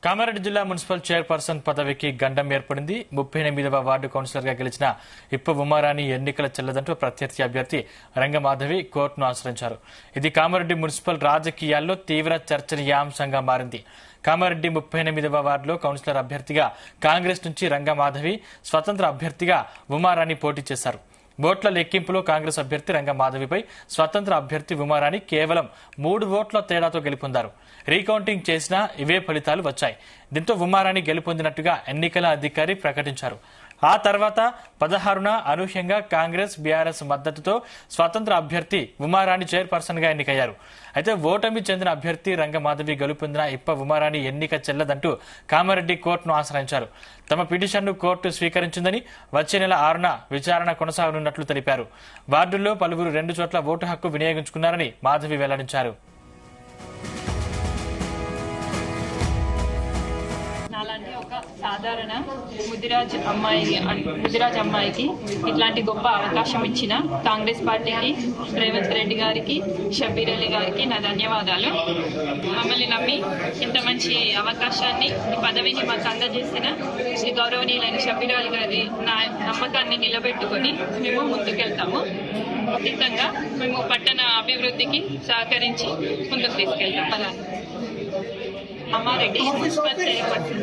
కామారెడ్డి జిల్లా municipal chairperson పదవికి గండం ఏర్పడింది. 38వ వార్డు కౌన్సిలర్ గా గెలిచిన ఇప్ప ఉమారాణి ఎన్నికల చెల్లదంటూ ప్రత్యర్థి అభ్యర్థి రంగమాధవి కోర్టును ఆశ్రయించారు. ఇది కామారెడ్డి మున్సిపల్ రాజకీయాల్లో తీవ్ర చర్చనీయాంశంగా మారింది. కామారెడ్డి 38వ వార్డులో కౌన్సిలర్ అభ్యర్థిగా కాంగ్రెస్ నుంచి రంగమాధవి, స్వతంత్ర అభ్యర్థిగా ఉమారాణి పోటీ చేశారు. ఓట్ల లెక్కింపులో కాంగ్రెస్ అభ్యర్థి రంగమాధవిపై స్వతంత్ర అభ్యర్థి ఉమారాణి కేవలం 3 ఓట్ల తేడాతో గెలుపొందారు. రీకౌంటింగ్ చేసినా ఇవే ఫలితాలు వచ్చాయి. దీంతో ఉమారాణి గెలుపొందినట్టుగా ఎన్నికల అధికారి ప్రకటించారు. ఆ తర్వాత 16న అనూహ్యంగా కాంగ్రెస్, బీఆర్ఎస్ మద్దతుతో స్వతంత్ర అభ్యర్థి ఉమారాణి చైర్పర్సన్ గా ఎన్నికయ్యారు. అయితే ఓటమి చెందిన అభ్యర్థి రంగమాధవి గెలుపొందిన ఇప్ప ఉమారాణి ఎన్నిక చెల్లదంటూ కామారెడ్డి కోర్టును ఆశ్రయించారు. తమ పిటిషన్ను కోర్టు స్వీకరించిందని, వచ్చే నెల 6న విచారణ కొనసాగనున్నట్లు తెలిపారు. వార్డుల్లో పలువురు 2 చోట్ల ఓటు హక్కు వినియోగించుకున్నారని మాధవి వెల్లడించారు. నాలాంటి ఒక సాధారణ ముదిరాజ్ అమ్మాయికి ఇట్లాంటి గొప్ప అవకాశం ఇచ్చిన కాంగ్రెస్ పార్టీకి, రేవంత్ రెడ్డి గారికి, షబ్బీర్ అలీ గారికి నా ధన్యవాదాలు. మమ్మల్ని నమ్మి ఇంత మంచి అవకాశాన్ని, ఈ పదవిని మాకు అందజేసిన శ్రీ గౌరవనీయులైన షబ్బీర్ అలీ గారి నా నమ్మకాన్ని నిలబెట్టుకొని మేము ముందుకెళ్తాము. ఖచ్చితంగా మేము పట్టణ అభివృద్ధికి సహకరించి ముందుకు తీసుకెళ్తాం. Kamareddy municipal chairperson.